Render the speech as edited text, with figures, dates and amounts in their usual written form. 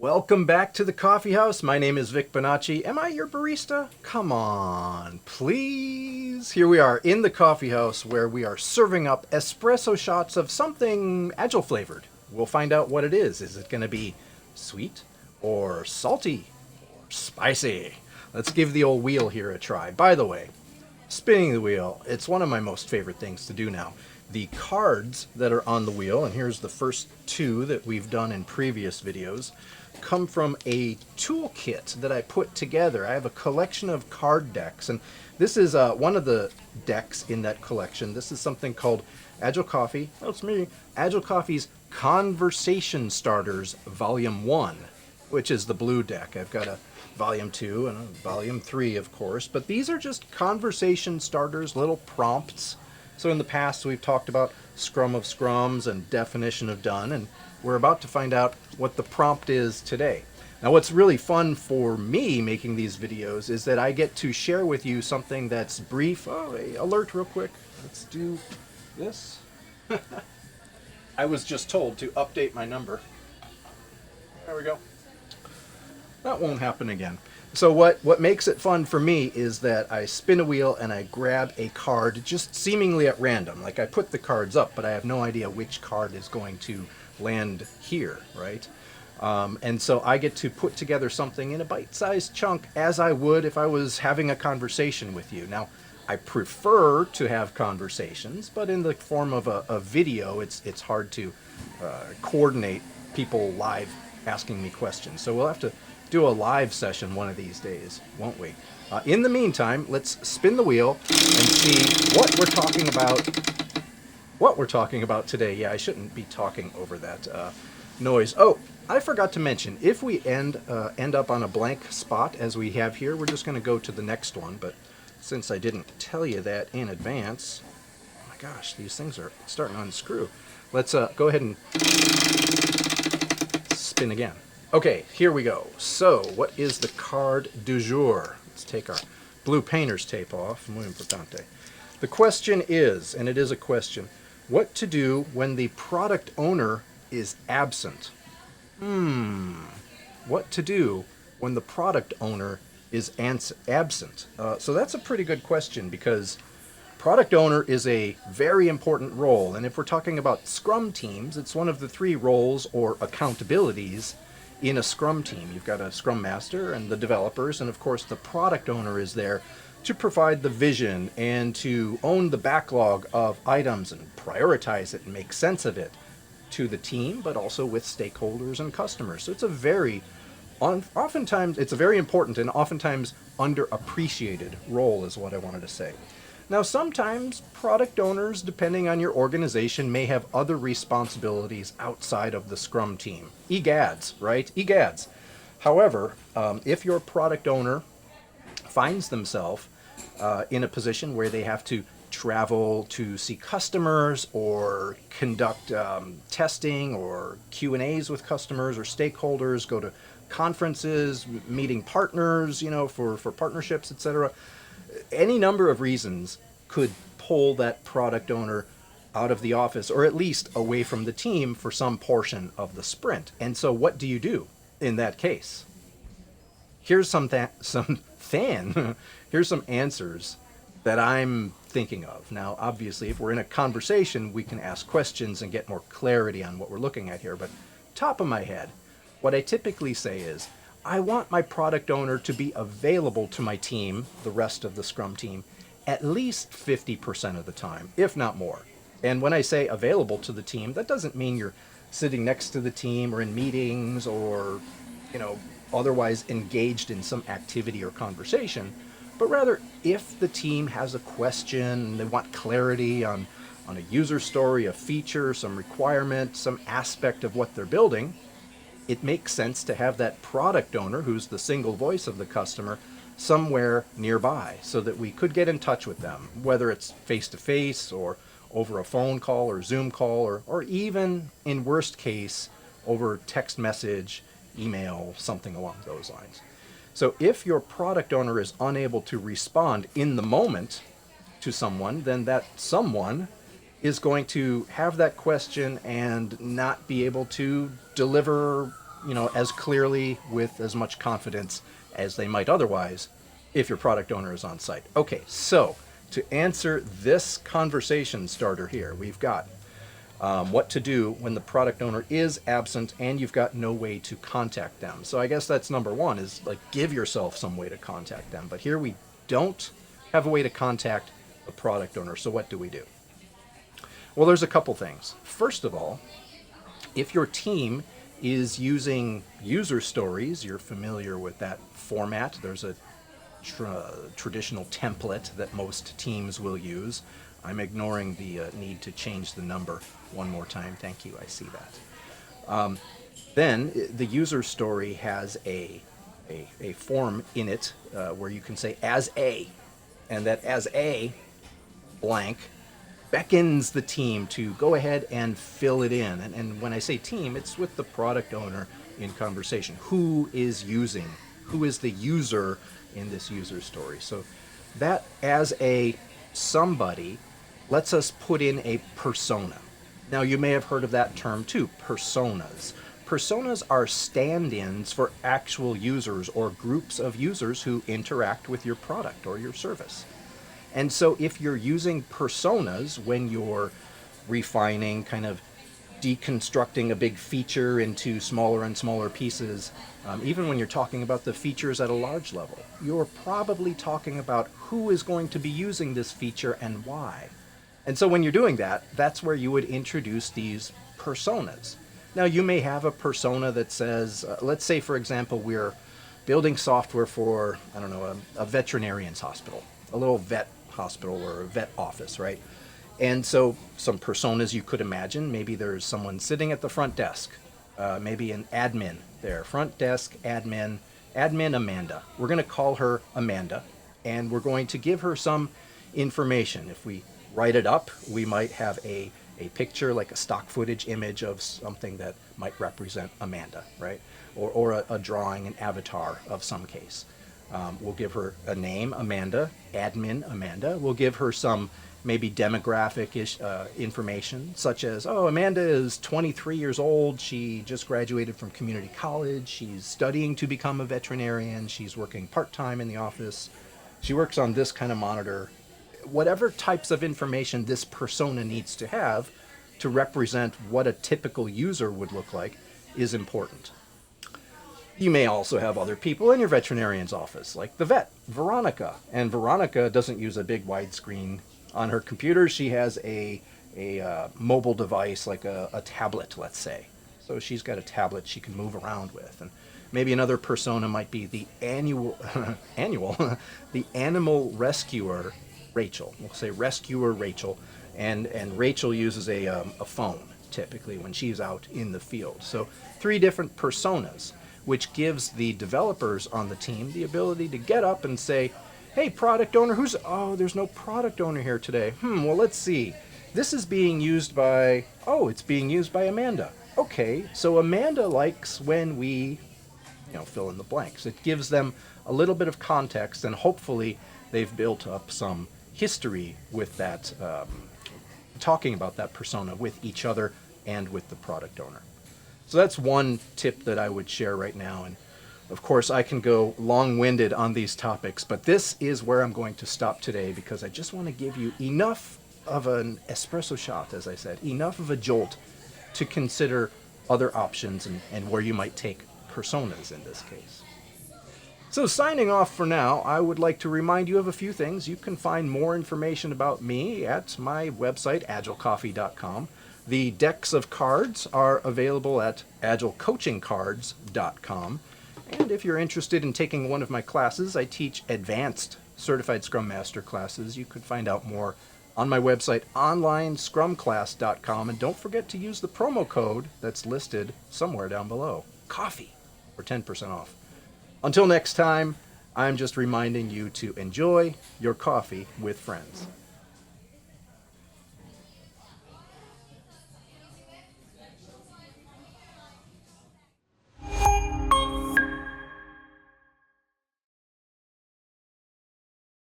Welcome back to the coffee house. My name is Vic Bonacci. Am I your barista? Come on, please. Here we are in the coffee house where we are serving up espresso shots of something Agile flavored. We'll find out what it is. Is it going to be sweet or salty or spicy? Let's give the old wheel here a try. By the way, spinning the wheel, it's one of my most favorite things to do now. The cards that are on the wheel, and here's the first two that we've done in previous videos, come from a toolkit that I put together. I have a collection of card decks, and this is one of the decks in that collection. This is something called Agile Coffee. That's me. Agile Coffee's Conversation Starters Volume 1, which is the blue deck. I've got a Volume 2 and a Volume 3, of course, but these are just conversation starters, little prompts. So in the past, we've talked about scrum of scrums and definition of done, and we're about to find out what the prompt is today. Now, what's really fun for me making these videos is that I get to share with you something that's brief. Oh, hey, alert real quick. Let's do this. I was just told to update my number. There we go. That won't happen again. So what makes it fun for me is that I spin a wheel and I grab a card just seemingly at random. Like I put the cards up, but I have no idea which card is going to land here, right? And so I get to put together something in a bite-sized chunk as I would if I was having a conversation with you. Now, I prefer to have conversations, but in the form of a video, it's hard to coordinate people live asking me questions. So we'll have to do a live session one of these days, won't we? In the meantime, let's spin the wheel and see what we're talking about. What we're talking about today. Yeah, I shouldn't be talking over that noise. Oh, I forgot to mention, if we end up on a blank spot as we have here, we're just going to go to the next one. But since I didn't tell you that in advance, oh my gosh, these things are starting to unscrew. Let's go ahead and spin again. Okay, here we go. So, what is the card du jour? Let's take our blue painter's tape off. Muy importante. The question is, and it is a question, what to do when the product owner is absent? What to do when the product owner is absent? So that's a pretty good question because product owner is a very important role. And if we're talking about Scrum teams, it's one of the three roles or accountabilities in a Scrum team. You've got a Scrum Master and the developers, and of course the product owner is there to provide the vision and to own the backlog of items and prioritize it and make sense of it to the team, but also with stakeholders and customers. So it's oftentimes it's a very important and oftentimes underappreciated role is what I wanted to say. Now, sometimes product owners, depending on your organization, may have other responsibilities outside of the Scrum team. EGADs, right? EGADs. However, if your product owner finds themselves in a position where they have to travel to see customers or conduct testing or Q&As with customers or stakeholders, go to conferences, meeting partners, for partnerships, etc., any number of reasons could pull that product owner out of the office or at least away from the team for some portion of the sprint. And so what do you do in that case? Here's some here's some answers that I'm thinking of. Now, obviously, if we're in a conversation, we can ask questions and get more clarity on what we're looking at here. But top of my head, what I typically say is, I want my product owner to be available to my team, the rest of the Scrum team, at least 50% of the time, if not more. And when I say available to the team, that doesn't mean you're sitting next to the team or in meetings or, otherwise engaged in some activity or conversation, but rather if the team has a question, they want clarity on a user story, a feature, some requirement, some aspect of what they're building, it makes sense to have that product owner, who's the single voice of the customer, somewhere nearby so that we could get in touch with them, whether it's face-to-face or over a phone call or Zoom call or even, in worst case, over text message, email, something along those lines. So if your product owner is unable to respond in the moment to someone, then that someone is going to have that question and not be able to deliver as clearly with as much confidence as they might otherwise if your product owner is on site. Okay, so to answer this conversation starter here, we've got what to do when the product owner is absent and you've got no way to contact them. So I guess that's number one, is like give yourself some way to contact them. But here we don't have a way to contact the product owner. So what do we do? Well, there's a couple things. First of all, if your team is using user stories, you're familiar with that format. There's a traditional template that most teams will use. I'm ignoring the need to change the number one more time. Thank you, I see that. Then the user story has a form in it where you can say as a, and that as a blank beckons the team to go ahead and fill it in. And when I say team, it's with the product owner in conversation. Who is the user in this user story? So that as a somebody lets us put in a persona. Now you may have heard of that term too, personas. Personas are stand-ins for actual users or groups of users who interact with your product or your service. And so if you're using personas when you're refining, kind of deconstructing a big feature into smaller and smaller pieces, even when you're talking about the features at a large level, you're probably talking about who is going to be using this feature and why. And so when you're doing that, that's where you would introduce these personas. Now you may have a persona that says, let's say for example, we're building software for, I don't know, a veterinarian's hospital, a little vet hospital or a vet office, right? And so some personas you could imagine, maybe there's someone sitting at the front desk, maybe an admin there, front desk admin Amanda. We're going to call her Amanda, and we're going to give her some information. If we write it up, we might have a picture, like a stock footage image of something that might represent Amanda, right? Or a drawing, an avatar of some case. We'll give her a name, Amanda, admin Amanda. We'll give her some maybe demographic-ish information, such as, oh, Amanda is 23 years old. She just graduated from community college. She's studying to become a veterinarian. She's working part-time in the office. She works on this kind of monitor. Whatever types of information this persona needs to have to represent what a typical user would look like is important. You may also have other people in your veterinarian's office, like the vet, Veronica. And Veronica doesn't use a big widescreen on her computer. She has a mobile device, like a tablet, let's say. So she's got a tablet she can move around with. And maybe another persona might be the the animal rescuer, Rachel. We'll say rescuer Rachel. And Rachel uses a phone, typically, when she's out in the field. So 3 different personas, which gives the developers on the team the ability to get up and say, hey, product owner, there's no product owner here today. Well, let's see. This is being used by, it's being used by Amanda. Okay, so Amanda likes when we, fill in the blanks. It gives them a little bit of context, and hopefully they've built up some history with that, talking about that persona with each other and with the product owner. So that's one tip that I would share right now. And of course, I can go long-winded on these topics, but this is where I'm going to stop today, because I just want to give you enough of an espresso shot, as I said, enough of a jolt to consider other options and where you might take personas in this case. So signing off for now, I would like to remind you of a few things. You can find more information about me at my website, agilecoffee.com. The decks of cards are available at agilecoachingcards.com. And if you're interested in taking one of my classes, I teach advanced Certified Scrum Master classes. You could find out more on my website, onlinescrumclass.com. And don't forget to use the promo code that's listed somewhere down below, COFFEE, for 10% off. Until next time, I'm just reminding you to enjoy your coffee with friends.